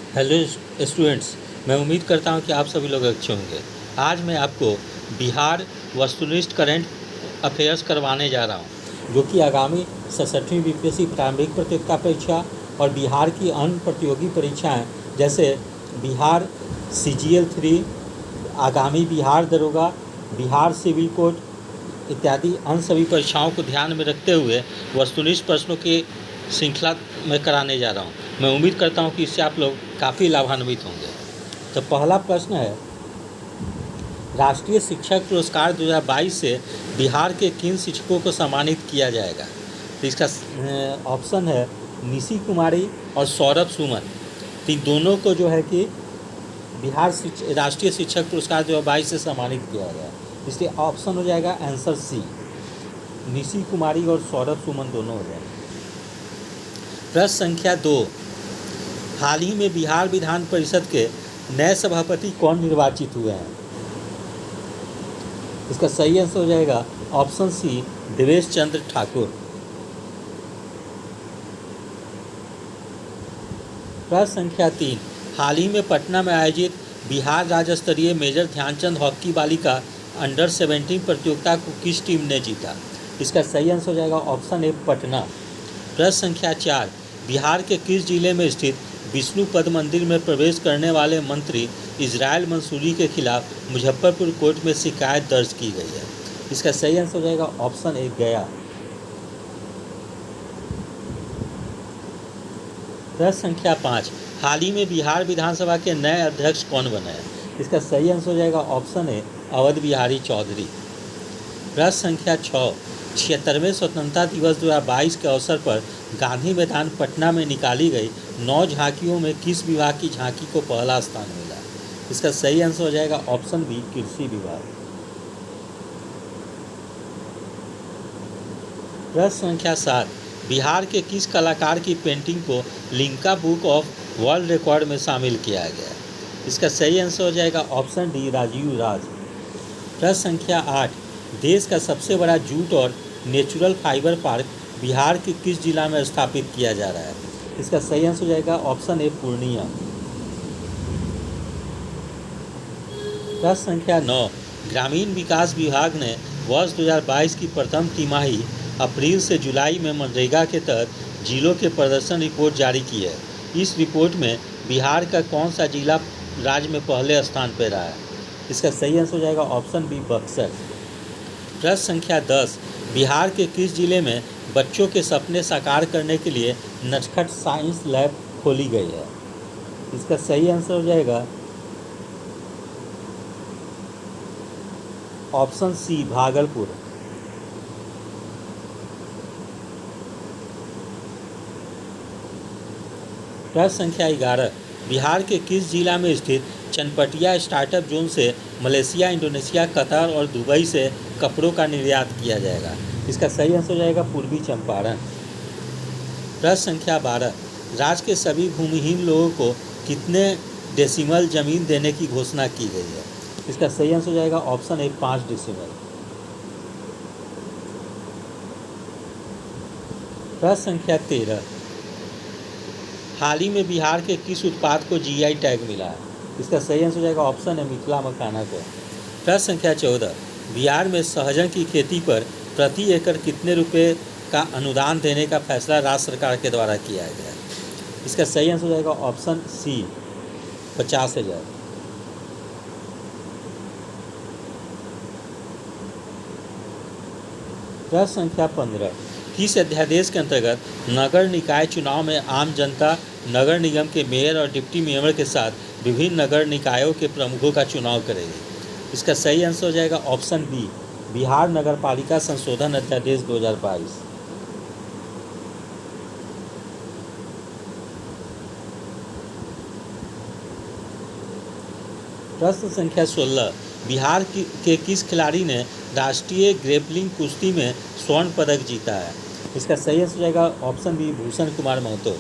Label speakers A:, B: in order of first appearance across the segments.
A: Hello students, मैं उम्मीद करता हूं कि आप सभी लोग अच्छे होंगे। आज मैं आपको बिहार वस्तुनिष्ठ करंट अफेयर्स करवाने जा रहा हूं, जो कि आगामी 67वीं बीपीएससी प्रारंभिक प्रतियोगिता परीक्षा और बिहार की अन्य प्रतियोगी परीक्षाएं जैसे बिहार CGL 3, आगामी बिहार दरोगा, बिहार सिविल कोर्ट इत्यादि अन्य सभी परीक्षाओं को ध्यान में रखते हुए वस्तुनिष्ठ प्रश्नों की श्रृंखला में कराने जा रहा हूं। मैं उम्मीद करता हूं कि इससे आप लोग काफ़ी लाभान्वित होंगे। तो पहला प्रश्न है, राष्ट्रीय शिक्षक पुरस्कार 2022 से बिहार के किन शिक्षकों को सम्मानित किया जाएगा? तो इसका ऑप्शन है निशी कुमारी और सौरभ सुमन। तो इन दोनों को जो है कि बिहार राष्ट्रीय शिक्षक पुरस्कार 2022 से सम्मानित किया गया, इसलिए ऑप्शन हो जाएगा आंसर सी, निशी कुमारी और सौरभ सुमन दोनों हो जाएंगे। प्रश्न संख्या 2, हाल ही में बिहार विधान परिषद के नए सभापति कौन निर्वाचित हुए हैं? इसका सही आंसर हो जाएगा ऑप्शन सी, देवेश चंद्र ठाकुर। प्रश्न संख्या 3, हाल ही में पटना में आयोजित बिहार राज्य स्तरीय मेजर ध्यानचंद हॉकी बालिका अंडर 17 प्रतियोगिता को किस टीम ने जीता? इसका सही आंसर हो जाएगा ऑप्शन ए, पटना। प्रश्न संख्या 4, बिहार के किस जिले में स्थित विष्णु पद मंदिर में प्रवेश करने वाले मंत्री इजराइल मंसूरी के खिलाफ मुजफ्फरपुर कोर्ट में शिकायत दर्ज की गई है? इसका सही आंसर हो जाएगा ऑप्शन ए, गया। प्रश्न संख्या 5, हाल ही में बिहार विधानसभा के नए अध्यक्ष कौन बने हैं? इसका सही आंसर हो जाएगा ऑप्शन ए, अवध बिहारी चौधरी। प्रश्न संख्या 6, 76वें स्वतंत्रता दिवस 2022 के अवसर पर गांधी मैदान पटना में निकाली गई 9 झांकियों में किस विभाग की झांकी को पहला स्थान मिला? इसका सही आंसर हो जाएगा ऑप्शन बी, कृषि विभाग। प्रश्न संख्या 7, बिहार के किस कलाकार की पेंटिंग को Limca book of world record में शामिल किया गया? इसका सही आंसर हो जाएगा ऑप्शन डी, राजीव राज। प्रश्न संख्या 8, देश का सबसे बड़ा जूट और नेचुरल फाइबर पार्क बिहार के किस जिला में स्थापित किया जा रहा है? इसका सही आंसर हो जाएगा ऑप्शन ए, पूर्णिया। प्रश्न संख्या 9, ग्रामीण विकास विभाग ने वर्ष 2022 की प्रथम तिमाही अप्रैल से जुलाई में मनरेगा के तहत जिलों के प्रदर्शन रिपोर्ट जारी की है। इस रिपोर्ट में बिहार का कौन सा जिला राज्य में पहले स्थान पर रहा है? इसका सही आंसर हो जाएगा ऑप्शन बी, बक्सर। प्रश्न संख्या 10, बिहार के किस जिले में बच्चों के सपने साकार करने के लिए नटखट साइंस लैब खोली गई है? इसका सही आंसर हो जाएगा ऑप्शन सी, भागलपुर। प्रश्न संख्या 11, बिहार के किस जिला में स्थित चनपटिया स्टार्टअप जोन से मलेशिया, इंडोनेशिया, कतर और दुबई से कपड़ों का निर्यात किया जाएगा? इसका सही आंसर हो जाएगा पूर्वी चंपारण। प्रश्न संख्या 12, राज्य के सभी भूमिहीन लोगों को कितने डेसिमल जमीन देने की घोषणा की गई है? इसका सही आंसर हो जाएगा ऑप्शन ए, 5 डेसिमल। प्रश्न संख्या 13, हाल ही में बिहार के किस उत्पाद को GI टैग मिला है? इसका सही आंसर हो जाएगा ऑप्शन है, मिथिला मखाना को। प्रश्न संख्या 14, बिहार में सहजन की खेती पर प्रति एकड़ कितने रुपए का अनुदान देने का फैसला राज्य सरकार के द्वारा किया गया है? इसका सही आंसर हो जाएगा ऑप्शन सी, 50,000। प्रश्न संख्या 15, किस अध्यादेश के अंतर्गत नगर निकाय चुनाव में आम जनता नगर निगम के मेयर और डिप्टी मेयर के साथ विभिन्न नगर निकायों के प्रमुखों का चुनाव करेगी? इसका सही आंसर हो जाएगा ऑप्शन बी, बिहार नगर पालिका संशोधन अध्यादेश 2022। प्रश्न संख्या 16, बिहार के किस खिलाड़ी ने राष्ट्रीय ग्रेपलिंग कुश्ती में स्वर्ण पदक जीता है? इसका सही आंसर हो जाएगा ऑप्शन बी, भूषण कुमार महतो।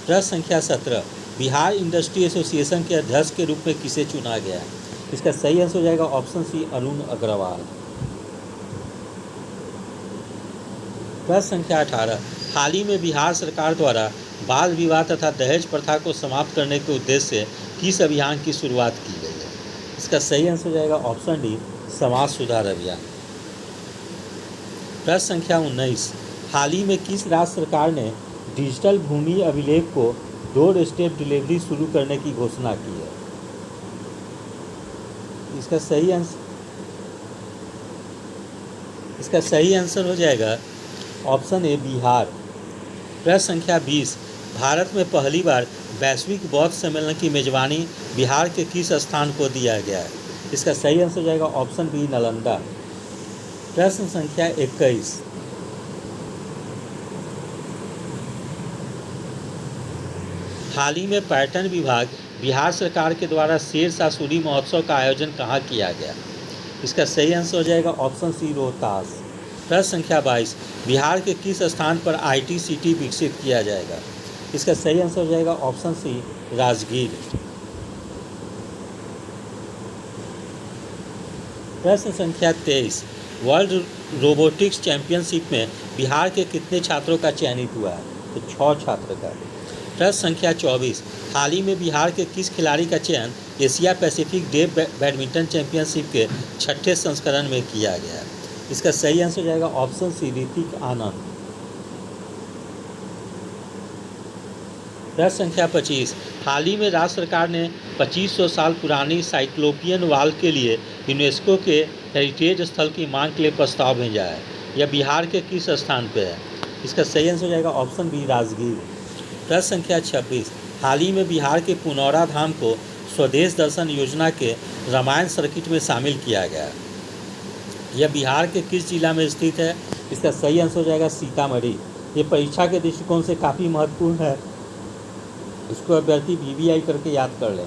A: प्रश्न संख्या 17, बिहार इंडस्ट्री एसोसिएशन के अध्यक्ष के रूप में किसे चुना गया है? इसका सही आंसर हो जाएगा ऑप्शन सी, अरुण अग्रवाल। प्रश्न संख्या 18, हाल ही में बिहार सरकार द्वारा बाल विवाह तथा दहेज प्रथा को समाप्त करने के उद्देश्य से किस अभियान की शुरुआत की गई है? इसका सही आंसर हो जाएगा ऑप्शन डी, समाज सुधार अभियान। प्रश्न संख्या 19, हाल ही में किस राज्य सरकार ने डिजिटल भूमि अभिलेख को डोर स्टेप डिलीवरी शुरू करने की घोषणा की है? इसका सही आंसर हो जाएगा ऑप्शन ए, बिहार। प्रश्न संख्या 20, भारत में पहली बार वैश्विक बौद्ध सम्मेलन की मेजबानी बिहार के किस स्थान को दिया गया है? इसका सही आंसर हो जाएगा ऑप्शन बी, नालंदा। प्रश्न संख्या 21, हाल ही में पर्यटन विभाग बिहार सरकार के द्वारा शेरशाह सूरी महोत्सव का आयोजन कहाँ किया गया? इसका सही आंसर हो जाएगा ऑप्शन सी, रोहतास। प्रश्न संख्या 22, बिहार के किस स्थान पर IT सिटी विकसित किया जाएगा? इसका सही आंसर हो जाएगा ऑप्शन सी, राजगीर। प्रश्न संख्या 23, वर्ल्ड रोबोटिक्स चैंपियनशिप में बिहार के कितने छात्रों का चयनित हुआ है? तो 6 छात्र का। प्रश्न संख्या 24, हाल ही में बिहार के किस खिलाड़ी का चयन Asia Pacific day badminton championship के 6ठे संस्करण में किया गया है? इसका सही आंसर हो जाएगा ऑप्शन सी, ऋतिक आनंद। प्रश्न संख्या 25, हाल ही में राज्य सरकार ने 2500 साल पुरानी साइक्लोपियन वॉल के लिए यूनेस्को के हेरिटेज स्थल की मांग के लिए प्रस्ताव भेजा है। यह बिहार के किस स्थान पर है? इसका सही आंसर हो जाएगा ऑप्शन बी, राजगीर। प्रश्न संख्या 26, हाल ही में बिहार के पुनौरा धाम को स्वदेश दर्शन योजना के रामायण सर्किट में शामिल किया गया। यह बिहार के किस जिला में स्थित है? इसका सही आंसर हो जाएगा सीतामढ़ी। ये परीक्षा के दृष्टिकोण से काफ़ी महत्वपूर्ण है, इसको अभ्यर्थी VVI करके याद कर लें।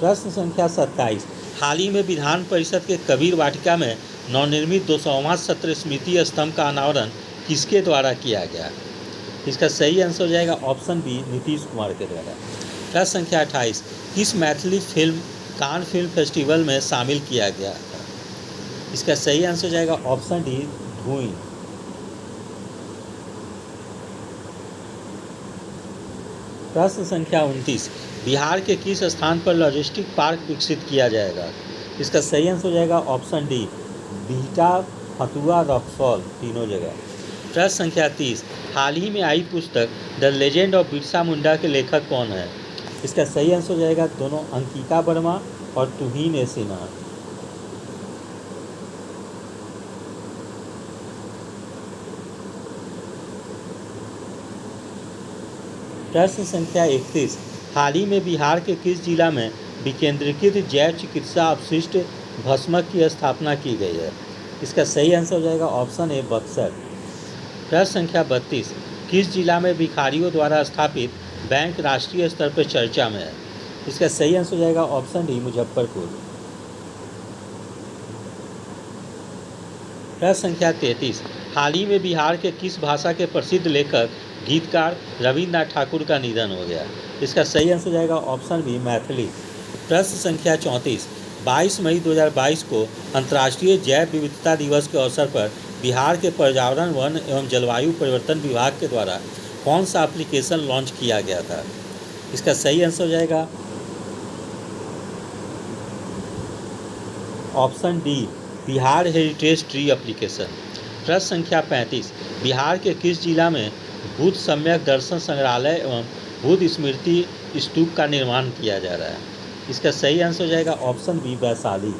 A: प्रश्न संख्या 27, हाल ही में विधान परिषद के कबीर वाटिका में नवनिर्मित 200वां सत्र स्मृति स्तंभ का अनावरण किसके द्वारा किया गया? इसका सही आंसर हो जाएगा ऑप्शन बी, नीतीश कुमार के द्वारा। प्रश्न संख्या 28, किस Maithili film Cannes film festival में शामिल किया गया था? इसका सही आंसर हो जाएगा ऑप्शन डी, धुई। प्रश्न संख्या 29, बिहार के किस स्थान पर लॉजिस्टिक पार्क विकसित किया जाएगा? इसका सही आंसर हो जाएगा ऑप्शन डी, बिहटा, फतुहा, रक्सौल, तीनों जगह। प्रश्न संख्या 30, हाल ही में आई पुस्तक the legend of Birsa Munda के लेखक कौन है? इसका सही आंसर हो जाएगा दोनों, अंकिता वर्मा और तुहीन ए सिन्हा। प्रश्न संख्या 31, हाल ही में बिहार के किस जिला में विकेंद्रीकृत जैव चिकित्सा अपशिष्ट भस्मक की स्थापना की गई है? इसका सही आंसर हो जाएगा ऑप्शन ए, बक्सर। प्रश्न संख्या 32, किस जिला में भिखारियों द्वारा स्थापित बैंक राष्ट्रीय स्तर पर चर्चा में है? इसका सही आंसर हो जाएगा ऑप्शन डी, मुजफ्फरपुर। प्रश्न संख्या 33, हाल ही में बिहार के किस भाषा के प्रसिद्ध लेखक गीतकार रविन्द्रनाथ ठाकुर का निधन हो गया? इसका सही आंसर हो जाएगा ऑप्शन बी, मैथिली। प्रश्न संख्या 34, 22 मई 2022 को अंतर्राष्ट्रीय जैव विविधता दिवस के अवसर पर बिहार के पर्यावरण, वन एवं जलवायु परिवर्तन विभाग के द्वारा कौन सा एप्लीकेशन लॉन्च किया गया था? इसका सही आंसर हो जाएगा option D, Bihar heritage tree application. प्रश्न संख्या 35, बिहार के किस जिला में बुद्ध सम्यक दर्शन संग्रहालय एवं बुद्ध स्मृति स्तूप का निर्माण किया जा रहा है? इसका सही आंसर हो जाएगा ऑप्शन बी, वैशाली।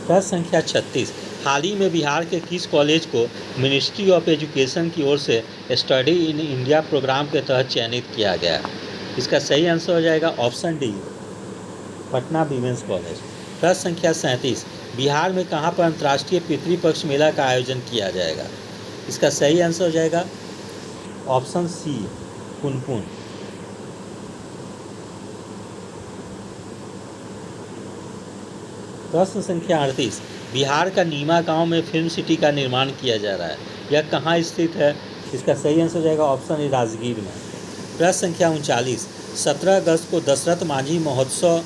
A: प्रश्न संख्या 36, हाल ही में बिहार के किस कॉलेज को मिनिस्ट्री ऑफ एजुकेशन की ओर से स्टडी इन इंडिया प्रोग्राम के तहत चयनित किया गया? इसका सही आंसर हो जाएगा option D, Patna women's college. प्रश्न संख्या 37, बिहार में कहाँ पर अंतर्राष्ट्रीय पितृपक्ष मेला का आयोजन किया जाएगा? इसका सही आंसर हो जाएगा ऑप्शन सी, पुनपुन। प्रश्न संख्या 38, बिहार का नीमा गांव में फिल्म सिटी का निर्माण किया जा रहा है, यह कहाँ स्थित है? इसका सही आंसर हो जाएगा ऑप्शन ए, राजगीर में। प्रश्न संख्या 39, 17 अगस्त को दशरथ मांझी महोत्सव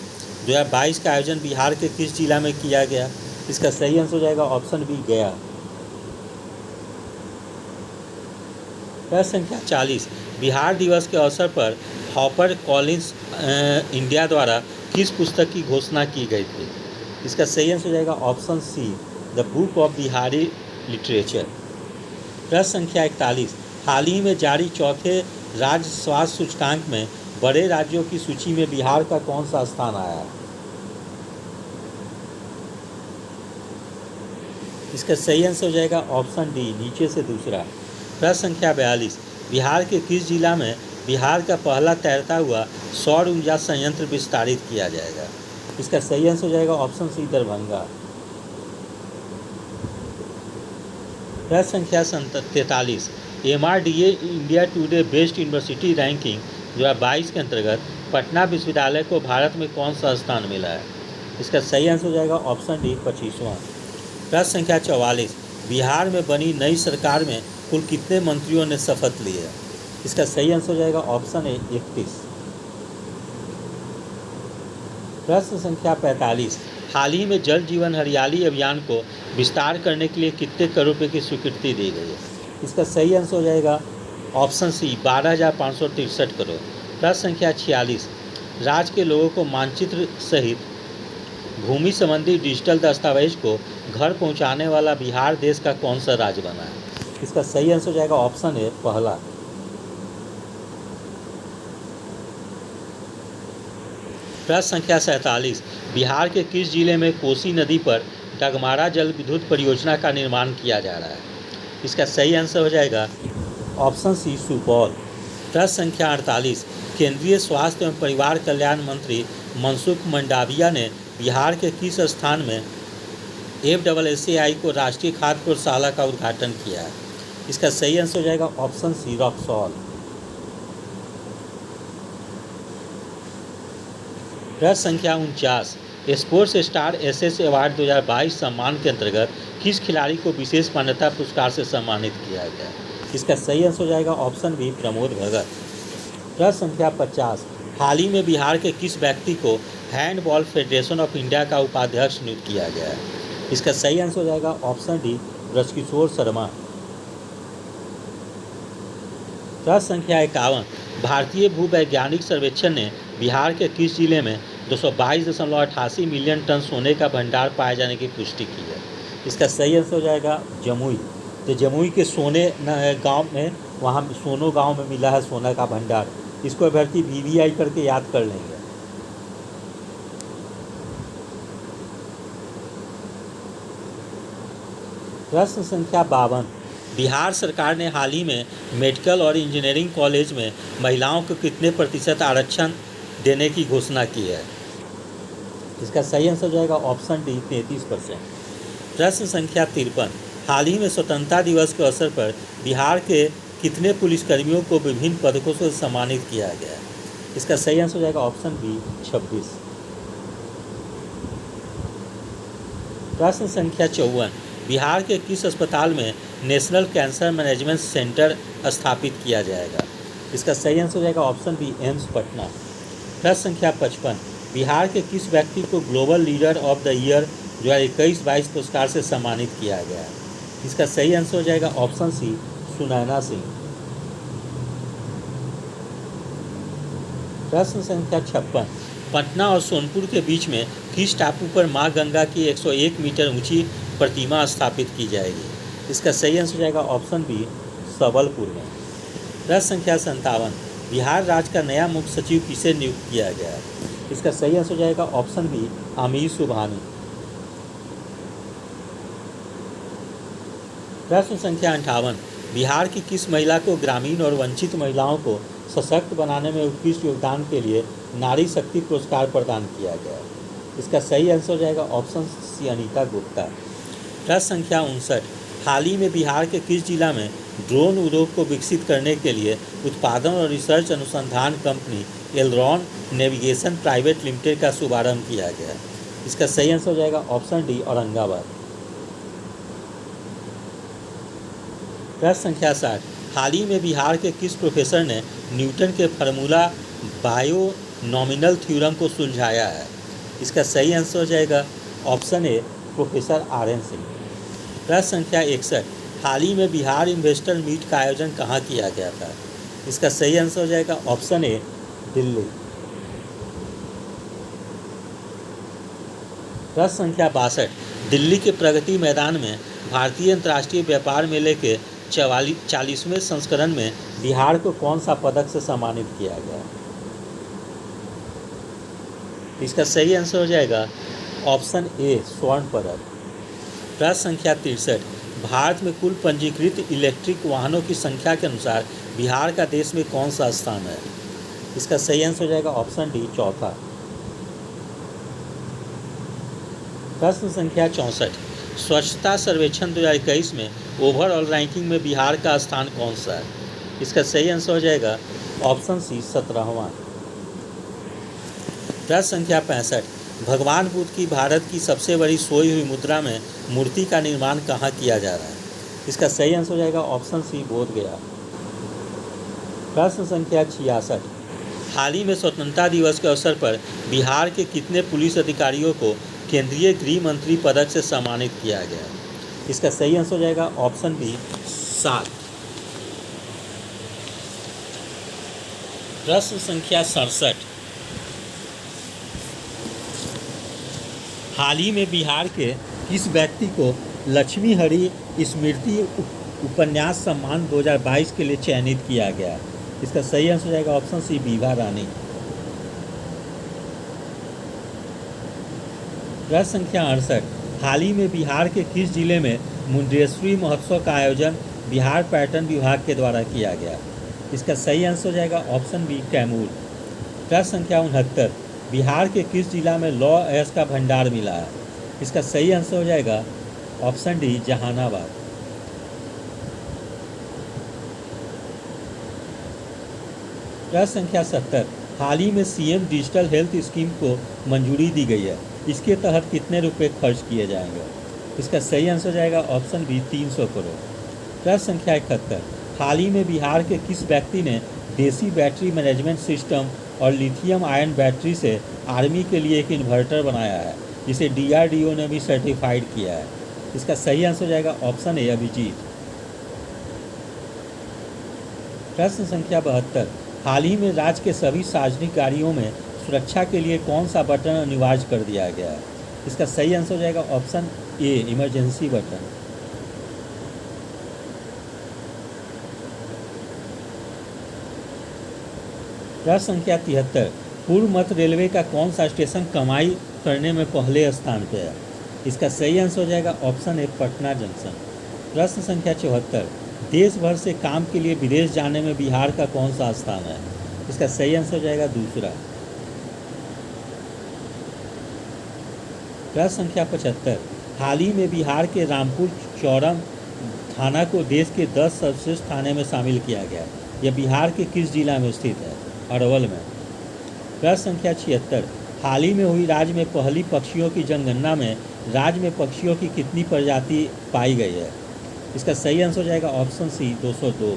A: 2022 का आयोजन बिहार के किस जिला में किया गया? इसका सही आंसर हो जाएगा ऑप्शन बी गया। प्रश्न संख्या 40, बिहार दिवस के अवसर पर हार्पर कॉलिंस इंडिया द्वारा किस पुस्तक की घोषणा की गई थी? इसका सही आंसर हो जाएगा option C, the book of Bihari literature. प्रश्न संख्या 41, हाल ही में जारी चौथे राज्य स्वास्थ्य सूचकांक में बड़े राज्यों की सूची में बिहार का कौन सा स्थान आया है? इसका सही आंसर हो जाएगा ऑप्शन डी, नीचे से दूसरा। प्रश्न संख्या 42, बिहार के किस जिला में बिहार का पहला तैरता हुआ सौर ऊर्जा संयंत्र विस्तारित किया जाएगा? इसका सही आंसर हो जाएगा ऑप्शन सी, दरभंगा। प्रश्न संख्या 43, MRDA India today best university ranking 2022 के अंतर्गत पटना विश्वविद्यालय को भारत में कौन सा स्थान मिला है? इसका सही आंसर हो जाएगा ऑप्शन डी, 25वां। प्रश्न संख्या 44, बिहार में बनी नई सरकार में कुल कितने मंत्रियों ने शपथ ली है? इसका सही आंसर हो जाएगा ऑप्शन ए, 31। प्रश्न संख्या 45, हाल ही में जल जीवन हरियाली अभियान को विस्तार करने के लिए कितने करोड़ रुपये की स्वीकृति दी गई है? इसका सही आंसर हो जाएगा ऑप्शन सी, 12,563 करोड़। प्रश्न संख्या 46, राज्य के लोगों को मानचित्र सहित भूमि संबंधी डिजिटल दस्तावेज को घर पहुंचाने वाला बिहार देश का कौन सा राज्य बना है? इसका सही आंसर हो जाएगा ऑप्शन ए, पहला। प्रश्न संख्या 47, बिहार के किस जिले में कोसी नदी पर डगमारा जल विद्युत परियोजना का निर्माण किया जा रहा है? इसका सही आंसर हो जाएगा ऑप्शन सी, सुपौल। प्रश्न संख्या 48, केंद्रीय स्वास्थ्य एवं परिवार कल्याण मंत्री मनसुख मंडाविया ने बिहार के किस स्थान में FSSAI को राष्ट्रीय खाद्य प्रयोगशाला का उद्घाटन किया है? इसका सही आंसर हो जाएगा ऑप्शन सी, रक्सौल। प्रश्न संख्या 49, स्पोर्ट्स स्टार SS अवार्ड 2022 सम्मान के अंतर्गत किस खिलाड़ी को विशेष मान्यता पुरस्कार से सम्मानित किया गया? इसका सही आंसर हो जाएगा ऑप्शन बी, प्रमोद भगत। प्रश्न संख्या 50, हाल ही में बिहार के किस व्यक्ति को हैंडबॉल फेडरेशन ऑफ इंडिया का उपाध्यक्ष नियुक्त किया गया है? इसका सही आंसर हो जाएगा ऑप्शन डी, ब्रजकिशोर शर्मा। प्रश्न संख्या 51, भारतीय भूवैज्ञानिक सर्वेक्षण ने बिहार के किस जिले में 222.88 मिलियन टन सोने का भंडार पाए जाने की पुष्टि की है? इसका सही आंसर हो जाएगा जमुई। तो जमुई के सोने गांव में, वहाँ सोनो गांव में मिला है सोना का भंडार। इसको अभ्यर्थी VVI करके याद कर लेंगे। प्रश्न संख्या 52, बिहार सरकार ने हाल ही में मेडिकल और इंजीनियरिंग कॉलेज में महिलाओं को कितने प्रतिशत आरक्षण देने की घोषणा की है? इसका सही आंसर हो जाएगा ऑप्शन डी, 33%। प्रश्न संख्या 53, हाल ही में स्वतंत्रता दिवस के अवसर पर बिहार के कितने पुलिसकर्मियों को विभिन्न पदकों से सम्मानित किया गया है? इसका सही आंसर हो जाएगा ऑप्शन बी, 26। प्रश्न संख्या 54, बिहार के किस अस्पताल में नेशनल कैंसर मैनेजमेंट सेंटर स्थापित किया जाएगा? इसका सही आंसर हो जाएगा ऑप्शन बी, एम्स पटना। प्रश्न संख्या 55, बिहार के किस व्यक्ति को global leader of the year 2021-22 पुरस्कार से सम्मानित किया गया है? इसका सही आंसर हो जाएगा ऑप्शन सी, सुनैना सिंह। प्रश्न संख्या 56, पटना और सोनपुर के बीच में किस टापू पर माँ गंगा की 101 मीटर ऊंची प्रतिमा स्थापित की जाएगी? इसका सही आंसर हो जाएगा ऑप्शन बी, सबलपुर में। प्रश्न संख्या 57, बिहार राज्य का नया मुख्य सचिव किसे नियुक्त किया गया है? इसका सही आंसर हो जाएगा ऑप्शन बी, आमिर सुबहानी। प्रश्न संख्या 58, बिहार की किस महिला को ग्रामीण और वंचित महिलाओं को सशक्त बनाने में उत्कृष्ट योगदान के लिए नारी शक्ति पुरस्कार प्रदान किया गया है? इसका सही आंसर हो जाएगा ऑप्शन सी, अनीता गुप्ता। प्रश्न संख्या 59, हाल ही में बिहार के किस जिला में ड्रोन उद्योग को विकसित करने के लिए उत्पादन और रिसर्च अनुसंधान company Elron navigation private limited का शुभारंभ किया गया है? इसका सही आंसर हो जाएगा ऑप्शन डी, औरंगाबाद। प्रश्न संख्या 60, हाल ही में बिहार के किस प्रोफेसर ने न्यूटन के फार्मूला बायोनॉमिनल थ्योरम को सुलझाया है? इसका सही आंसर हो जाएगा option A, professor RN Singh. प्रश्न संख्या 61, हाल ही में बिहार इन्वेस्टर मीट का आयोजन कहाँ किया गया था? इसका सही आंसर हो जाएगा ऑप्शन ए, दिल्ली। प्रश्न संख्या 62, दिल्ली के प्रगति मैदान में भारतीय अंतर्राष्ट्रीय व्यापार मेले के 40वें संस्करण में बिहार को कौन सा पदक से सम्मानित किया गया? इसका सही आंसर हो जाएगा ऑप्शन ए, स्वर्ण पदक। प्रश्न संख्या 63, भारत में कुल पंजीकृत इलेक्ट्रिक वाहनों की संख्या के अनुसार बिहार का देश में कौन सा स्थान है? इसका सही आंसर हो जाएगा ऑप्शन डी, चौथा। प्रश्न संख्या 64, स्वच्छता सर्वेक्षण 2021 में ओवरऑल रैंकिंग में बिहार का स्थान कौन सा है? इसका सही आंसर हो जाएगा ऑप्शन सी, 17वां। प्रश्न संख्या 65, भगवान बुद्ध की भारत की सबसे बड़ी सोई हुई मुद्रा में मूर्ति का निर्माण कहाँ किया जा रहा है? इसका सही आंसर हो जाएगा ऑप्शन सी, बोधगया। प्रश्न संख्या 66, हाल ही में स्वतंत्रता दिवस के अवसर पर बिहार के कितने पुलिस अधिकारियों को केंद्रीय गृह मंत्री पदक से सम्मानित किया गया? इसका सही आंसर हो जाएगा ऑप्शन बी, 7। प्रश्न संख्या 67, हाल ही में बिहार के किस व्यक्ति को लक्ष्मी हरि स्मृति उपन्यास सम्मान 2022 के लिए चयनित किया गया? इसका सही आंसर हो जाएगा ऑप्शन सी, विभा रानी। प्रश्न संख्या 68, हाल ही में बिहार के किस जिले में मुंडेश्वरी महोत्सव का आयोजन बिहार पर्यटन विभाग के द्वारा किया गया? इसका सही आंसर हो जाएगा ऑप्शन बी, कैमूर। प्रश्न संख्या 69, बिहार के किस जिला में लौह अयस्क का भंडार मिला है? इसका सही आंसर हो जाएगा ऑप्शन डी, जहानाबाद। प्रश्न संख्या 70, हाल ही में सीएम डिजिटल हेल्थ स्कीम को मंजूरी दी गई है, इसके तहत कितने रुपए खर्च किए जाएंगे? इसका सही आंसर हो जाएगा ऑप्शन बी, 300 करोड़। प्रश्न संख्या 71, हाल ही में बिहार के किस व्यक्ति ने देसी बैटरी मैनेजमेंट सिस्टम और लिथियम आयन बैटरी से आर्मी के लिए एक इन्वर्टर बनाया है, जिसे DRDO ने भी सर्टिफाइड किया है? इसका सही आंसर हो जाएगा ऑप्शन ए, अभिजीत। प्रश्न संख्या 72, हाल ही में राज्य के सभी सार्वजनिक गाड़ियों में सुरक्षा के लिए कौन सा बटन अनिवार्य कर दिया गया है? इसका सही आंसर हो जाएगा ऑप्शन ए, इमरजेंसी बटन। प्रश्न संख्या 73, पूर्व मध्य रेलवे का कौन सा स्टेशन कमाई करने में पहले स्थान पर है? इसका सही आंसर हो जाएगा ऑप्शन ए, पटना जंक्शन। प्रश्न संख्या 74, देश भर से काम के लिए विदेश जाने में बिहार का कौन सा स्थान है? इसका सही आंसर हो जाएगा दूसरा। प्रश्न संख्या 75, हाल ही में बिहार के रामपुर चौरम थाना को देश के 10 सर्वश्रेष्ठ थाने में शामिल किया गया। यह बिहार के किस जिला में स्थित है? अरवल में। प्रश्न संख्या 76, हाल ही में हुई राज्य में पहली पक्षियों की जनगणना में राज्य में पक्षियों की कितनी प्रजाति पाई गई है? इसका सही आंसर हो जाएगा ऑप्शन सी, 202।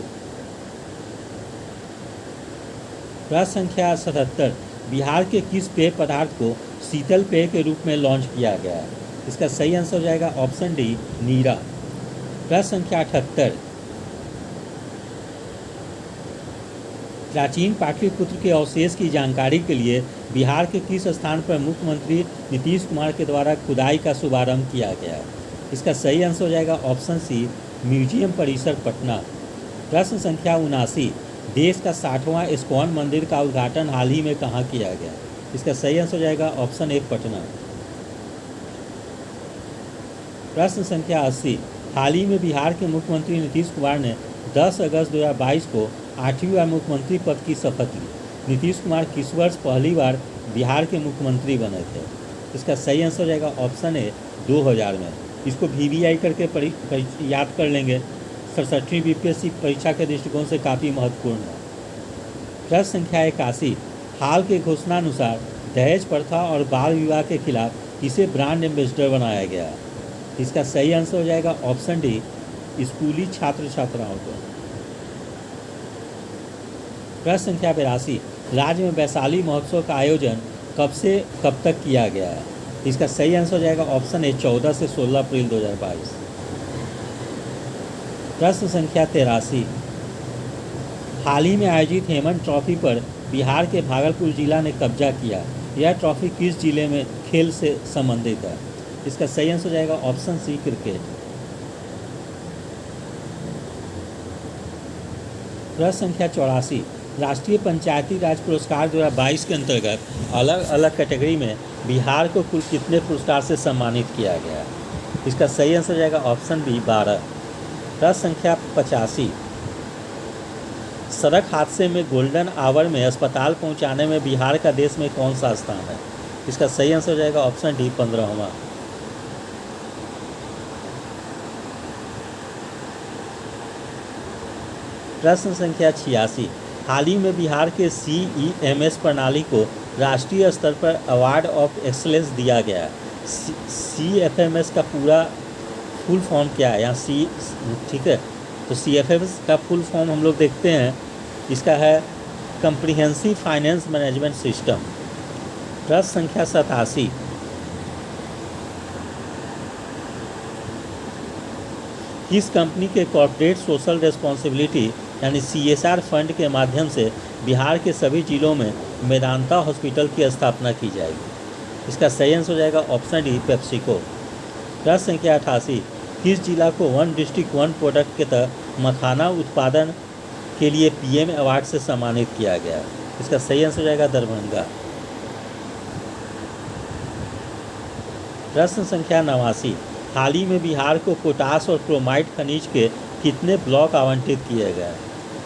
A: प्रश्न संख्या 77, बिहार के किस पेय पदार्थ को शीतल पेय के रूप में लॉन्च किया गया है? इसका सही आंसर हो जाएगा ऑप्शन डी, नीरा। प्रश्न संख्या 78, प्राचीन पाटलिपुत्र के अवशेष की जानकारी के लिए बिहार के किस स्थान पर मुख्यमंत्री नीतीश कुमार के द्वारा खुदाई का शुभारंभ किया गया? इसका सही आंसर हो जाएगा ऑप्शन सी, म्यूजियम परिसर, पटना। प्रश्न संख्या 79, देश का 60वां इस्कॉन मंदिर का उद्घाटन हाल ही में कहाँ किया गया? इसका सही आंसर हो जाएगा ऑप्शन ए, पटना। प्रश्न संख्या 80, हाल ही में बिहार के मुख्यमंत्री नीतीश कुमार ने 10 अगस्त 2022 को 8वीं बार मुख्यमंत्री पद की शपथ ली। नीतीश कुमार किस वर्ष पहली बार बिहार के मुख्यमंत्री बने थे? इसका सही आंसर हो जाएगा ऑप्शन ए, 2000 में। इसको VVI करके याद कर लेंगे, 67वीं BPSC परीक्षा के दृष्टिकोण से काफ़ी महत्वपूर्ण है। प्रश्न संख्या 81, हाल के घोषणानुसार दहेज प्रथा और बाल विवाह के खिलाफ किसे ब्रांड एम्बेसडर बनाया गया? इसका सही आंसर हो जाएगा ऑप्शन डी, स्कूली छात्र छात्राओं को। प्रश्न संख्या 82, राज्य में वैशाली महोत्सव का आयोजन कब से कब तक किया गया है? इसका सही आंसर हो जाएगा ऑप्शन ए 14 से 16 अप्रैल 2022। प्रश्न संख्या 83, हाल ही में आयोजित हेमन ट्रॉफी पर बिहार के भागलपुर जिला ने कब्जा किया। यह ट्रॉफी किस जिले में खेल से संबंधित है? इसका सही आंसर हो जाएगा ऑप्शन सी क्रिकेट। प्रश्न संख्या 84, राष्ट्रीय पंचायती राज पुरस्कार 2022 के अंतर्गत अलग अलग कैटेगरी में बिहार को कुल कितने पुरस्कार से सम्मानित किया गया? इसका सही आंसर हो जाएगा ऑप्शन बी 12। प्रश्न संख्या 85, सड़क हादसे में गोल्डन आवर में अस्पताल पहुंचाने में बिहार का देश में कौन सा स्थान है? इसका सही आंसर हो जाएगा ऑप्शन डी 15वां। प्रश्न संख्या 86, हाल ही में बिहार के CEMS प्रणाली को राष्ट्रीय स्तर पर अवार्ड ऑफ एक्सलेंस दिया गया। CFMS का पूरा फुल फॉर्म क्या है? यहाँ ठीक है, तो CFMS का फुल फॉर्म हम लोग देखते हैं, इसका है कम्प्रिहेंसिव फाइनेंस मैनेजमेंट सिस्टम। प्रश्न संख्या 87, किस कंपनी के कॉर्पोरेट सोशल रिस्पॉन्सिबिलिटी यानी CSR फंड के माध्यम से बिहार के सभी जिलों में मेदांता हॉस्पिटल की स्थापना की जाएगी? इसका सही आंसर हो जाएगा ऑप्शन डी पेप्सिको। प्रश्न संख्या 88, किस जिला को वन डिस्ट्रिक्ट वन प्रोडक्ट के तहत मखाना उत्पादन के लिए PM अवार्ड से सम्मानित किया गया? इसका सही आंसर हो जाएगा दरभंगा। प्रश्न संख्या 89, हाल ही में बिहार को पोटास और क्रोमाइट खनिज के कितने ब्लॉक आवंटित किए गए?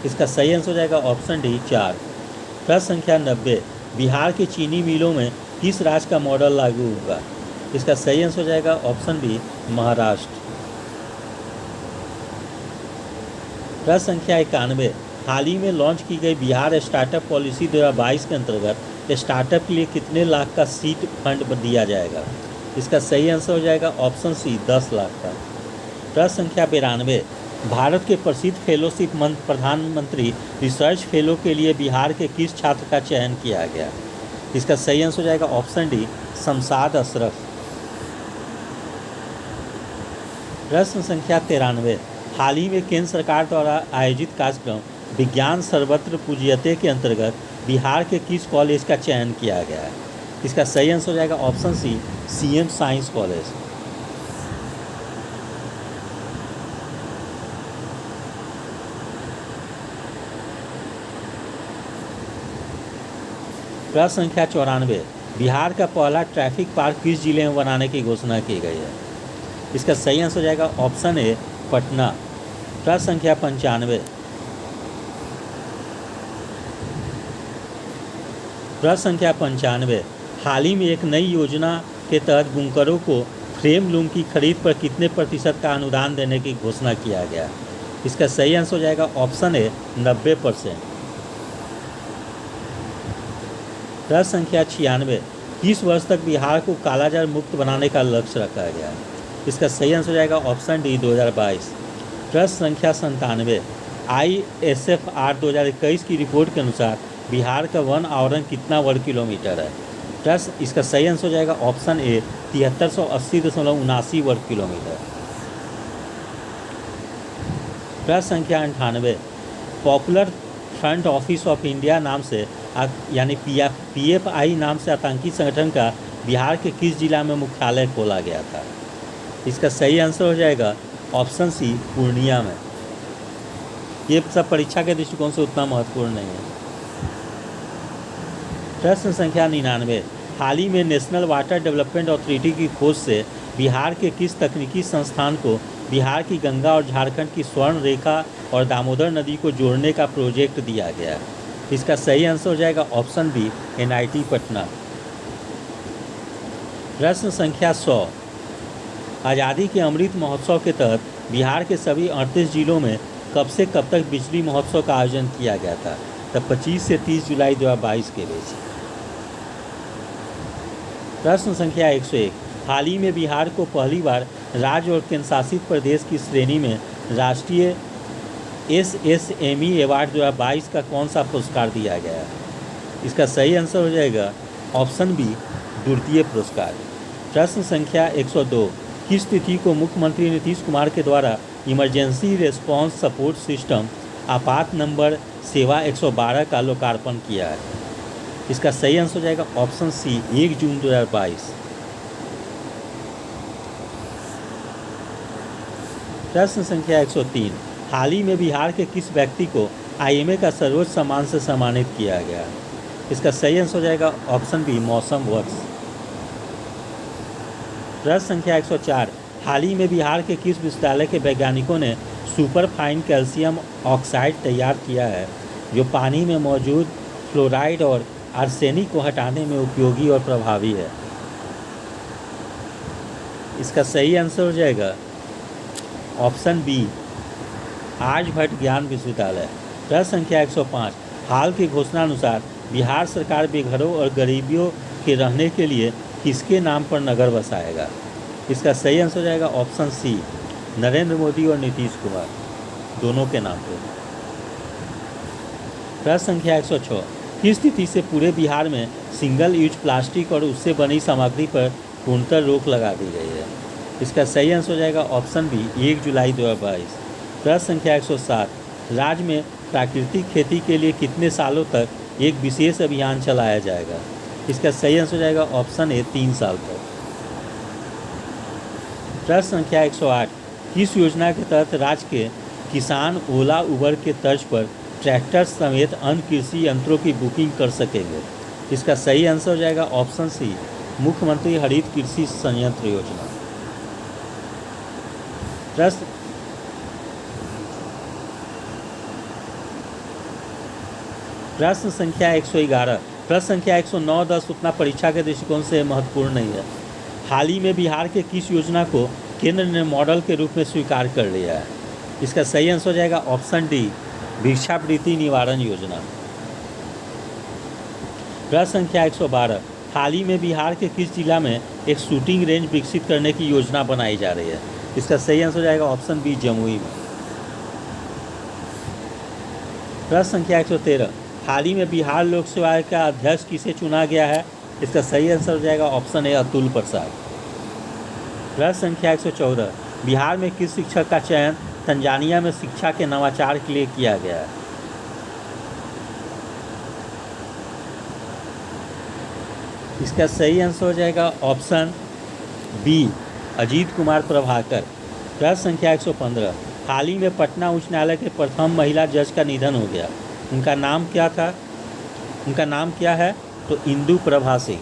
A: इसका सही आंसर हो जाएगा ऑप्शन डी 4। प्रश्न संख्या 90, बिहार के चीनी मिलों में किस राज्य का मॉडल लागू होगा? इसका सही आंसर हो जाएगा ऑप्शन बी महाराष्ट्र। प्रश्न संख्या 91, हाल ही में लॉन्च की गई बिहार स्टार्टअप पॉलिसी 2022 के अंतर्गत स्टार्टअप के लिए कितने लाख का सीड फंड दिया जाएगा? इसका सही आंसर हो जाएगा ऑप्शन सी 10 लाख का। प्रश्न संख्या 92, भारत के प्रसिद्ध फेलोशिप प्रधानमंत्री रिसर्च फेलो के लिए बिहार के किस छात्र का चयन किया गया? इसका सही आंसर हो जाएगा ऑप्शन डी शमशाद अशरफ। प्रश्न संख्या 93, हाल ही में केंद्र सरकार द्वारा आयोजित कार्यक्रम विज्ञान सर्वत्र पूज्यते के अंतर्गत बिहार के किस कॉलेज का चयन किया गया है? इसका सही आंसर हो जाएगा option C CM science college. प्रश्न संख्या 94, बिहार का पहला ट्रैफिक पार्क किस जिले में बनाने की घोषणा की गई है? इसका सही आंसर हो जाएगा ऑप्शन ए पटना। प्रश्न संख्या 95, हाल ही में एक नई योजना के तहत बुनकरों को फ्रेम लूम की खरीद पर कितने प्रतिशत का अनुदान देने की घोषणा किया गया? इसका सही आंसर हो जाएगा ऑप्शन ए 90%। प्रश्न संख्या 96, किस वर्ष तक बिहार को कालाजार मुक्त बनाने का लक्ष्य रखा गया? इसका सही आंसर हो जाएगा ऑप्शन डी 2022। प्रश्न संख्या 97, ISFR 2021 की रिपोर्ट के अनुसार बिहार का वन आवरण कितना वर्ग किलोमीटर है? प्रश्न इसका सही आंसर हो जाएगा ऑप्शन ए 7380.79 वर्ग किलोमीटर। प्रश्न संख्या 98, popular front office of India नाम से यानी PFI नाम से आतंकी संगठन का बिहार के किस जिला में मुख्यालय खोला गया था? इसका सही आंसर हो जाएगा ऑप्शन सी पूर्णिया में। ये सब परीक्षा के दृष्टिकोण से उतना महत्वपूर्ण नहीं है। प्रश्न संख्या 99, हाल ही में नेशनल वाटर डेवलपमेंट अथॉरिटी की खोज से बिहार के किस तकनीकी संस्थान को बिहार की गंगा और झारखंड की स्वर्ण रेखा और दामोदर नदी को जोड़ने का प्रोजेक्ट दिया गया? इसका सही आंसर हो जाएगा ऑप्शन बी NIT पटना। प्रश्न संख्या 100, आज़ादी के अमृत महोत्सव के तहत बिहार के सभी 38 जिलों में कब से कब तक बिजली महोत्सव का आयोजन किया गया था? तब 25 से 30 जुलाई 2022 के बीच। प्रश्न संख्या 101, हाल ही में बिहार को पहली बार राज्य और केंद्र शासित प्रदेश की श्रेणी में राष्ट्रीय SSME अवार्ड 2022 का कौन सा पुरस्कार दिया गया? इसका सही आंसर हो जाएगा ऑप्शन बी द्वितीय पुरस्कार। प्रश्न संख्या 102, किस तिथि को मुख्यमंत्री नीतीश कुमार के द्वारा इमरजेंसी रिस्पांस सपोर्ट सिस्टम आपात नंबर सेवा 112 का लोकार्पण किया है? इसका सही आंसर हो जाएगा ऑप्शन सी, 1 जून 2022। प्रश्न संख्या 103, हाल ही में बिहार के किस व्यक्ति को आईएमए का सर्वोच्च सम्मान से सम्मानित किया गया? इसका सही आंसर हो जाएगा ऑप्शन बी, मौसम वत्स। प्रश्न संख्या 104, हाल ही में बिहार के किस विश्वविद्यालय के वैज्ञानिकों ने सुपर फाइन कैल्शियम ऑक्साइड तैयार किया है, जो पानी में मौजूद फ्लोराइड और आर्सेनिक को हटाने में उपयोगी और प्रभावी है? इसका सही आंसर हो जाएगा ऑप्शन बी, आर्यभट्ट ज्ञान विश्वविद्यालय। प्रश्न संख्या 105, हाल की घोषणा अनुसार बिहार सरकार बेघरों और गरीबियों के रहने के लिए किसके नाम पर नगर बसाएगा? इसका सही आंसर हो जाएगा ऑप्शन सी, नरेंद्र मोदी और नीतीश कुमार दोनों के नाम पर। प्रश्न संख्या 106, किस तिथि से पूरे बिहार में सिंगल यूज प्लास्टिक और उससे बनी सामग्री पर पूर्णतः रोक लगा दी गई है? इसका सही आंसर हो जाएगा ऑप्शन बी, 1 जुलाई 2022। प्रश्न संख्या 107, राज्य में प्राकृतिक खेती के लिए कितने सालों तक एक विशेष अभियान चलाया जाएगा? इसका सही आंसर हो जाएगा ऑप्शन ए, 3 साल तक। प्रश्न संख्या 108, किस योजना के तहत राज्य के किसान ओला उबर के तर्ज पर ट्रैक्टर समेत अन्य कृषि यंत्रों की बुकिंग कर सकेंगे? इसका सही आंसर हो जाएगा ऑप्शन सी, मुख्यमंत्री हरित कृषि संयंत्र योजना। प्रश्न संख्या 111, प्रश्न संख्या 109, 10 उतना परीक्षा के दृष्टिकोण से महत्वपूर्ण नहीं है। हाल ही में बिहार के किस योजना को केंद्र ने मॉडल के रूप में स्वीकार कर लिया है? इसका सही आंसर हो जाएगा ऑप्शन डी, भिक्षावृत्ति निवारण योजना। प्रश्न संख्या 112, हाल ही में बिहार के किस जिला में एक शूटिंग रेंज विकसित करने की योजना बनाई जा रही है? इसका सही आंसर हो जाएगा ऑप्शन बी, जमुई में। प्रश्न संख्या 113, हाल ही में बिहार लोक सेवा आयोग का अध्यक्ष किसे चुना गया है? इसका सही आंसर हो जाएगा ऑप्शन ए, अतुल प्रसाद। प्रश्न संख्या 114, बिहार में किस शिक्षक का चयन तंजानिया में शिक्षा के नवाचार के लिए किया गया है? इसका सही आंसर हो जाएगा ऑप्शन बी, अजीत कुमार प्रभाकर। प्रश्न संख्या 115, हाल ही में पटना उच्च न्यायालय के प्रथम महिला जज का निधन हो गया, उनका नाम क्या था? उनका नाम क्या है? तो इंदु प्रभा सिंह।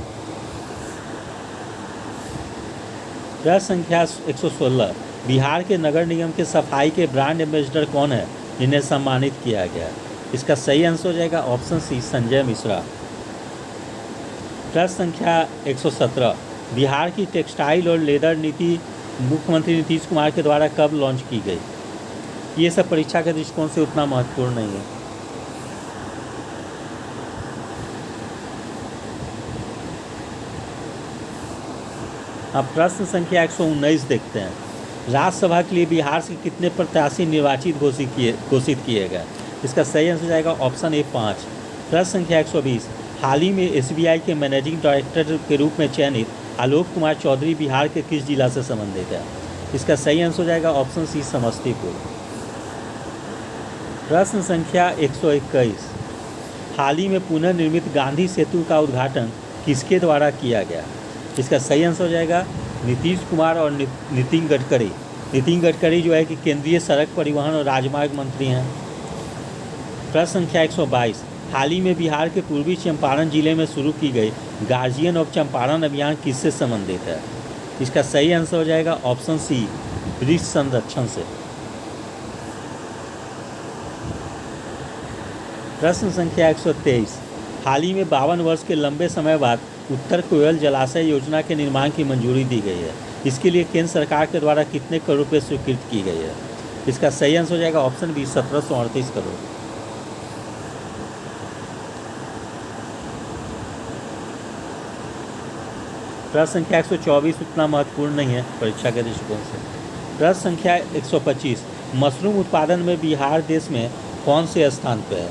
A: प्रश्न संख्या 116, बिहार के नगर निगम के सफाई के ब्रांड एम्बेसडर कौन है जिन्हें सम्मानित किया गया? इसका सही आंसर हो जाएगा ऑप्शन सी, संजय मिश्रा। प्रश्न संख्या 117, बिहार की टेक्सटाइल और लेदर नीति मुख्यमंत्री नीतीश कुमार के द्वारा कब लॉन्च की गई? ये सब परीक्षा के दृष्टिकोण से उतना महत्वपूर्ण नहीं है। अब प्रश्न संख्या 119 देखते हैं, राज्यसभा के लिए बिहार से कितने प्रत्याशी निर्वाचित घोषित किए गए? इसका सही आंसर जाएगा ऑप्शन ए, 5। प्रश्न संख्या 120, हाल ही में एसबीआई के मैनेजिंग डायरेक्टर के रूप में चयनित आलोक कुमार चौधरी बिहार के किस जिला से संबंधित है? इसका सही आंसर हो जाएगा ऑप्शन सी, समस्तीपुर। प्रश्न संख्या 121, हाल ही में पुनर्निर्मित गांधी सेतु का उद्घाटन किसके द्वारा किया गया? इसका सही आंसर हो जाएगा नीतीश कुमार और नितिन गडकरी। नितिन गडकरी जो है कि केंद्रीय सड़क परिवहन और राजमार्ग मंत्री हैं। प्रश्न संख्या 122, हाल ही में बिहार के पूर्वी चंपारण जिले में शुरू की गई गार्जियन ऑफ चंपारण अभियान किससे संबंधित है? इसका सही आंसर हो जाएगा ऑप्शन सी, वृक्ष संरक्षण से। प्रश्न संख्या 123, हाल ही में 52 वर्ष के लंबे समय बाद उत्तर कोयल जलाशय योजना के निर्माण की मंजूरी दी गई है। इसके लिए केंद्र सरकार के द्वारा कितने करोड़ रुपये स्वीकृत की गई है? इसका सही आंसर हो जाएगा ऑप्शन बी, 1738 करोड़। प्रश्न संख्या 124 उतना महत्वपूर्ण नहीं है परीक्षा के दृष्टिकोण से। प्रश्न संख्या 125, मशरूम उत्पादन में बिहार देश में कौन से स्थान पर है?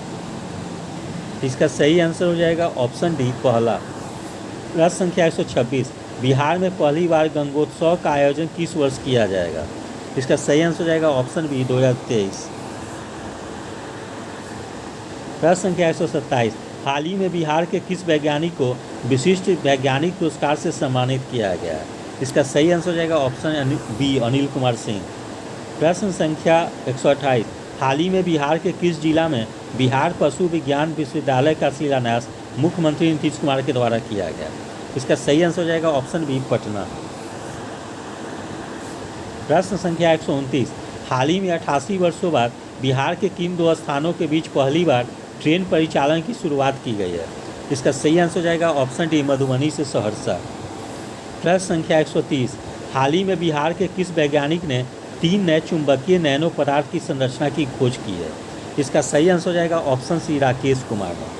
A: इसका सही आंसर हो जाएगा ऑप्शन डी, पहला। प्रश्न संख्या 126, बिहार में पहली बार गंगोत्सव का आयोजन किस वर्ष किया जाएगा? इसका सही आंसर हो जाएगा ऑप्शन बी 2023। प्रश्न संख्या 127, हाल ही में बिहार के किस वैज्ञानिक को विशिष्ट वैज्ञानिक पुरस्कार से सम्मानित किया गया है? इसका सही आंसर हो जाएगा ऑप्शन बी अनिल कुमार सिंह। प्रश्न संख्या 128, हाल ही में बिहार के किस जिला में बिहार पशु विज्ञान विश्वविद्यालय का शिलान्यास मुख्यमंत्री नीतीश कुमार के द्वारा किया गया? इसका सही आंसर हो जाएगा ऑप्शन बी पटना। प्रश्न संख्या 129, हाल ही में 88 वर्षों बाद बिहार के किन दो स्थानों के बीच पहली बार ट्रेन परिचालन की शुरुआत की गई है? इसका सही आंसर हो जाएगा ऑप्शन डी मधुबनी से सहरसा। प्रश्न संख्या 130, हाल ही में बिहार के किस वैज्ञानिक ने 3 नए चुंबकीय नैनो पदार्थ की संरचना की खोज की है? इसका सही आंसर हो जाएगा ऑप्शन सी राकेश कुमार ने।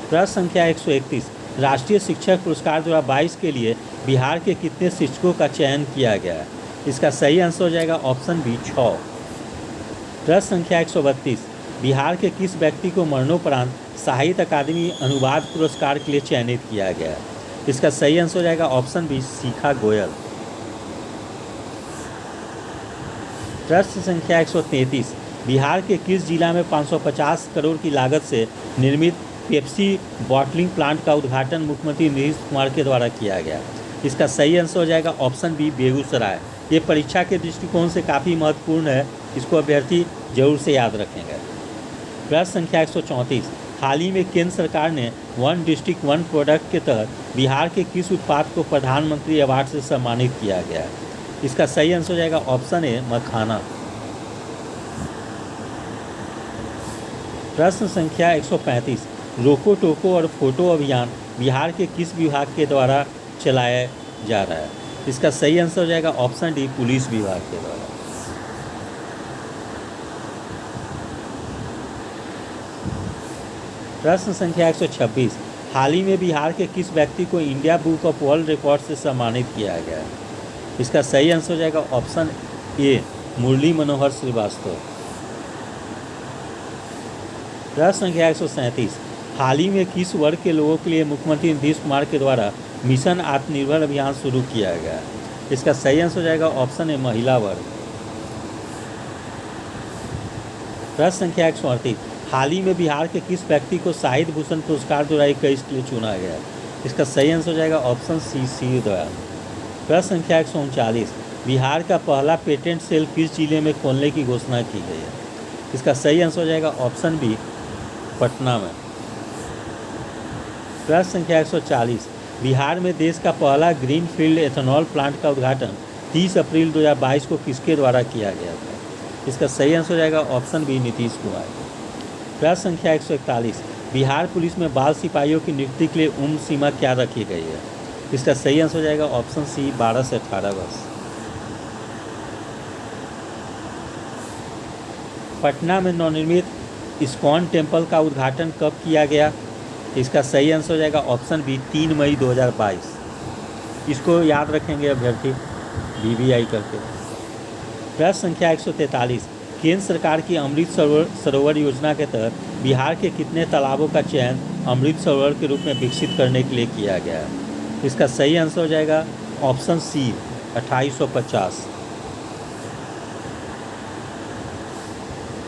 A: प्रश्न संख्या 131, राष्ट्रीय शिक्षक पुरस्कार 2022 के लिए बिहार के कितने शिक्षकों का चयन किया गया है? इसका सही आंसर हो जाएगा ऑप्शन बी 6। प्रश्न संख्या 132, बिहार के किस व्यक्ति को मरणोपरांत साहित्य अकादमी अनुवाद पुरस्कार के लिए चयनित किया गया है? इसका सही आंसर हो जाएगा ऑप्शन बी शिखा गोयल। प्रश्न संख्या 133, बिहार के किस जिला में 550 करोड़ की लागत से निर्मित पेप्सी बॉटलिंग प्लांट का उद्घाटन मुख्यमंत्री नीतीश कुमार के द्वारा किया गया? इसका सही आंसर हो जाएगा ऑप्शन बी बेगूसराय। ये परीक्षा के दृष्टिकोण से काफ़ी महत्वपूर्ण है, इसको अभ्यर्थी जरूर से याद रखेंगे। प्रश्न संख्या 134, हाल ही में केंद्र सरकार ने वन डिस्ट्रिक्ट वन प्रोडक्ट के तहत बिहार के किस उत्पाद को प्रधानमंत्री अवार्ड से सम्मानित किया गया? इसका सही आंसर हो जाएगा ऑप्शन ए मखाना। प्रश्न संख्या 135, रोको टोको और फोटो अभियान बिहार के किस विभाग के द्वारा चलाया जा रहा है? इसका सही आंसर हो जाएगा ऑप्शन डी पुलिस विभाग के द्वारा। प्रश्न संख्या 126, हाल ही में बिहार के किस व्यक्ति को India book of world record से सम्मानित किया गया है? इसका सही आंसर हो जाएगा ऑप्शन ए मुरली मनोहर श्रीवास्तव। प्रश्न संख्या 137, हाल ही में किस वर्ग के लोगों के लिए मुख्यमंत्री नीतीश कुमार के द्वारा मिशन आत्मनिर्भर अभियान शुरू किया गया? इसका सही आंसर हो जाएगा ऑप्शन ए महिला वर्ग। प्रश्न संख्या 138, हाल ही में बिहार के किस व्यक्ति को साहित्य भूषण पुरस्कार 2021 के लिए चुना गया? इसका सही आंसर हो जाएगा ऑप्शन सी सी दयाल। प्रश्न संख्या 139, बिहार का पहला पेटेंट सेल किस जिले में खोलने की घोषणा की गई है? इसका सही आंसर हो जाएगा ऑप्शन बी पटना में। प्रश्न संख्या 140, बिहार में देश का पहला ग्रीन फील्ड एथेनॉल प्लांट का उद्घाटन 30 अप्रैल 2022 को किसके द्वारा किया गया था? इसका सही आंसर हो जाएगा ऑप्शन बी नीतीश कुमार। प्रश्न संख्या 141, बिहार पुलिस में बाल सिपाहियों की नियुक्ति के लिए उम्र सीमा क्या रखी गई है? इसका सही आंसर हो जाएगा ऑप्शन सी 12 से 18 वर्ष। पटना में नवनिर्मित इस्कॉन टेम्पल का उद्घाटन कब किया गया? इसका सही आंसर हो जाएगा ऑप्शन बी 3 मई 2022। इसको याद रखेंगे अभ्यर्थी BBI करके। प्रश्न संख्या 143, केंद्र सरकार की अमृत सरोवर योजना के तहत बिहार के कितने तालाबों का चयन अमृत सरोवर के रूप में विकसित करने के लिए किया गया है? इसका सही आंसर हो जाएगा ऑप्शन सी 2850।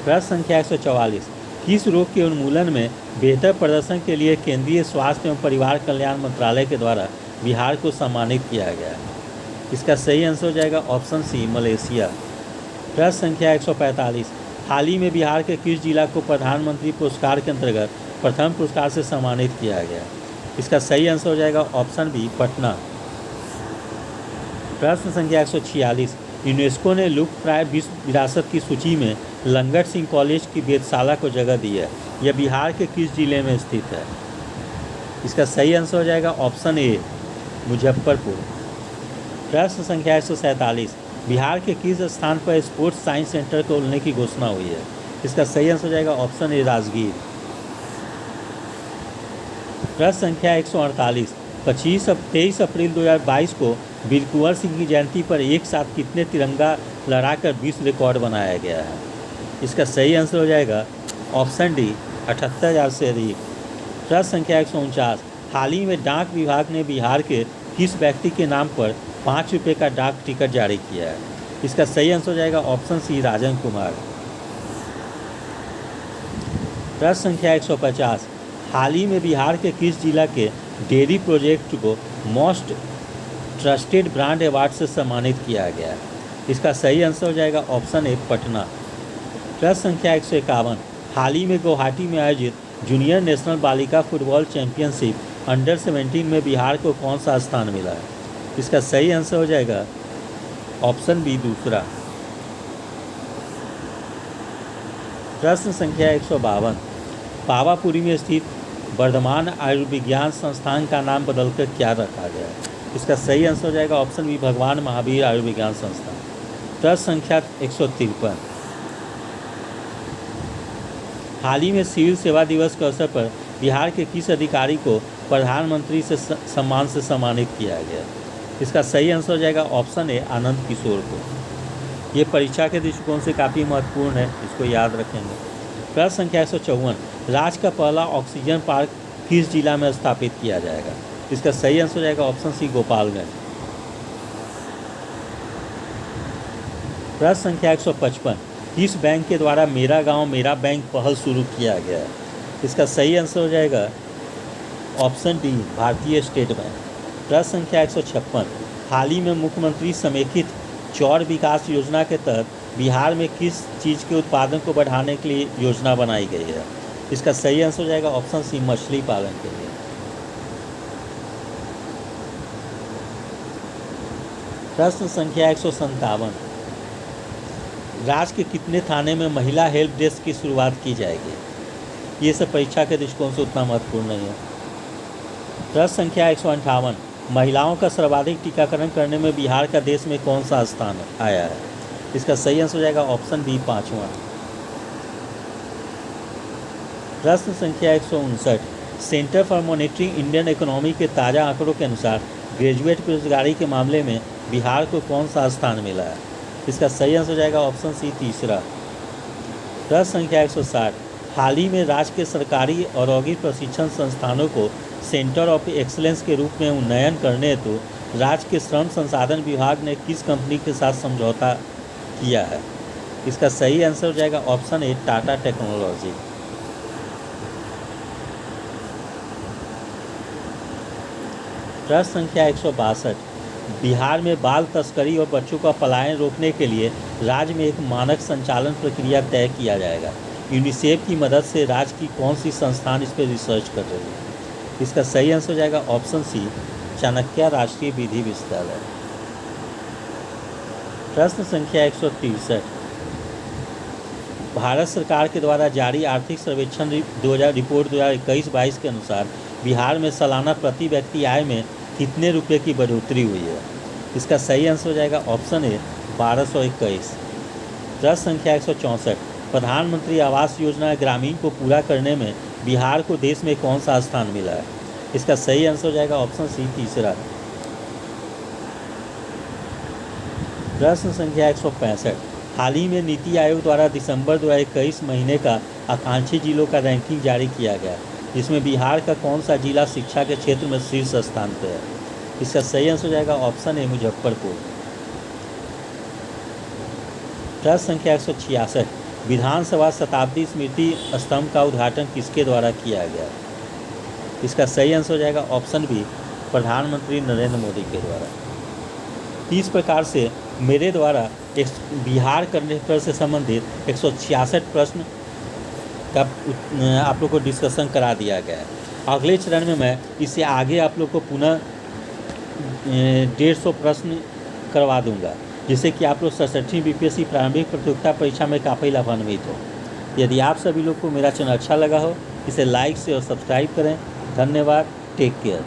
A: प्रश्न संख्या 144, किस रोग के उन्मूलन में बेहतर प्रदर्शन के लिए केंद्रीय स्वास्थ्य एवं परिवार कल्याण मंत्रालय के द्वारा बिहार को सम्मानित किया गया है? इसका सही आंसर हो जाएगा ऑप्शन सी मलेशिया। प्रश्न संख्या 145, हाल ही में बिहार के किस जिला को प्रधानमंत्री पुरस्कार के अंतर्गत प्रथम पुरस्कार से सम्मानित किया गया? इसका सही आंसर हो जाएगा ऑप्शन बी पटना। प्रश्न संख्या 146, यूनेस्को ने लुप्तप्राय विश्व विरासत की सूची में लंगट सिंह कॉलेज की वेधशाला को जगह दी है। यह बिहार के किस जिले में स्थित है? इसका सही आंसर हो जाएगा ऑप्शन ए मुजफ्फरपुर। प्रश्न संख्या 147, बिहार के किस स्थान पर स्पोर्ट्स साइंस सेंटर खोलने की घोषणा हुई है? इसका सही आंसर हो जाएगा ऑप्शन ए राजगीर। प्रश्न संख्या 148, 23 अप्रैल 2022 को वीर कुंवर सिंह की जयंती पर एक साथ कितने तिरंगा लहराकर विश्व रिकॉर्ड बनाया गया है? इसका सही आंसर हो जाएगा ऑप्शन डी 78,000 से अधिक। प्रश्न संख्या 149, हाल ही में डाक विभाग ने बिहार के किस व्यक्ति के नाम पर 5 रुपये का डाक टिकट जारी किया है? इसका सही आंसर हो जाएगा ऑप्शन सी, राजन कुमार। प्रश्न संख्या 150, हाल ही में बिहार के किस जिला के डेयरी प्रोजेक्ट को मोस्ट ट्रस्टेड ब्रांड अवार्ड से सम्मानित किया गया है? इसका सही आंसर हो जाएगा ऑप्शन ए, पटना। प्रश्न संख्या 151, हाल ही में गुवाहाटी में आयोजित जूनियर नेशनल बालिका फुटबॉल चैंपियनशिप अंडर 17 में बिहार को कौन सा स्थान मिला है? इसका सही आंसर हो जाएगा ऑप्शन बी, दूसरा। प्रश्न संख्या 152, पावापुरी में स्थित वर्धमान आयुर्विज्ञान संस्थान का नाम बदलकर क्या रखा गया है? इसका सही आंसर हो जाएगा ऑप्शन बी, भगवान महावीर आयुर्विज्ञान संस्थान। प्रश्न संख्या 153, हाल ही में सिविल सेवा दिवस के अवसर पर बिहार के किस अधिकारी को प्रधानमंत्री से सम्मान से सम्मानित किया गया? इसका सही आंसर हो जाएगा ऑप्शन ए, आनंद किशोर को। ये परीक्षा के दृष्टिकोण से काफ़ी महत्वपूर्ण है, इसको याद रखेंगे। प्रश्न संख्या 154, राज्य का पहला ऑक्सीजन पार्क किस जिला में स्थापित किया जाएगा? इसका सही आंसर हो जाएगा ऑप्शन सी, गोपालगंज। प्रश्न संख्या 155, किस बैंक के द्वारा मेरा गांव मेरा बैंक पहल शुरू किया गया है? इसका सही आंसर हो जाएगा ऑप्शन डी, भारतीय स्टेट बैंक। प्रश्न संख्या 156, हाल ही में मुख्यमंत्री समेकित चौर विकास योजना के तहत बिहार में किस चीज़ के उत्पादन को बढ़ाने के लिए योजना बनाई गई है? इसका सही आंसर हो जाएगा ऑप्शन सी, मछली पालन के लिए। प्रश्न संख्या 157, राज्य के कितने थाने में महिला हेल्प डेस्क की शुरुआत की जाएगी? ये सब परीक्षा के दृष्टिकोण से उतना महत्वपूर्ण नहीं है। प्रश्न संख्या 158, महिलाओं का सर्वाधिक टीकाकरण करने में बिहार का देश में कौन सा स्थान आया है? इसका सही आंसर हो जाएगा ऑप्शन बी, 5वां। प्रश्न संख्या 159, centre for monitoring Indian economy के ताज़ा आंकड़ों के अनुसार ग्रेजुएट बेरोजगारी के मामले में बिहार को कौन सा स्थान मिला है? इसका सही आंसर हो जाएगा ऑप्शन सी, तीसरा। प्रश्न संख्या 160, हाल ही में राज्य के सरकारी और औद्योगिक प्रशिक्षण संस्थानों को सेंटर ऑफ एक्सीलेंस के रूप में उन्नयन करने हेतु राज्य के श्रम संसाधन विभाग ने किस कंपनी के साथ समझौता किया है? इसका सही आंसर हो जाएगा ऑप्शन ए, टाटा टेक्नोलॉजी। प्रश्न संख्या 162, बिहार में बाल तस्करी और बच्चों का पलायन रोकने के लिए राज्य में एक मानक संचालन प्रक्रिया तय किया जाएगा। यूनिसेफ की मदद से राज्य की कौन सी संस्थान इस पर रिसर्च कर रही है? इसका सही आंसर हो जाएगा ऑप्शन सी, चाणक्य राष्ट्रीय विधि विश्वविद्यालय। प्रश्न संख्या 163, भारत सरकार के द्वारा जारी आर्थिक सर्वेक्षण रिपोर्ट 2021-22 के अनुसार बिहार में सालाना प्रति व्यक्ति आय में कितने रुपए की बढ़ोतरी हुई है? इसका सही आंसर हो जाएगा ऑप्शन ए, 1221। प्रश्न संख्या 164, प्रधानमंत्री आवास योजना ग्रामीण को पूरा करने में बिहार को देश में कौन सा स्थान मिला है? इसका सही आंसर हो जाएगा ऑप्शन सी, तीसरा। प्रश्न संख्या 165, हाल ही में नीति आयोग द्वारा दिसंबर 2021 महीने का आकांक्षी जिलों का रैंकिंग जारी किया गया, जिसमें बिहार का कौन सा जिला शिक्षा के क्षेत्र में शीर्ष स्थान पर है? इसका सही आंसर हो जाएगा ऑप्शन ए, मुजफ्फरपुर। प्रश्न संख्या 166, विधानसभा शताब्दी स्मृति स्तंभ का उद्घाटन किसके द्वारा किया गया? इसका सही आंसर हो जाएगा ऑप्शन बी, प्रधानमंत्री नरेंद्र मोदी के द्वारा। इस प्रकार से मेरे द्वारा बिहार करंट से संबंधित 166 प्रश्न का आप लोग को डिस्कशन करा दिया गया है। अगले चरण में मैं इससे आगे आप लोग को पुनः 150 प्रश्न करवा दूंगा, जिससे कि आप लोग 67वीं बीपीएससी प्रारंभिक प्रतियोगिता परीक्षा में काफ़ी लाभान्वित हो। यदि आप सभी लोग को मेरा चैनल अच्छा लगा हो, इसे लाइक से और सब्सक्राइब करें। धन्यवाद, टेक केयर।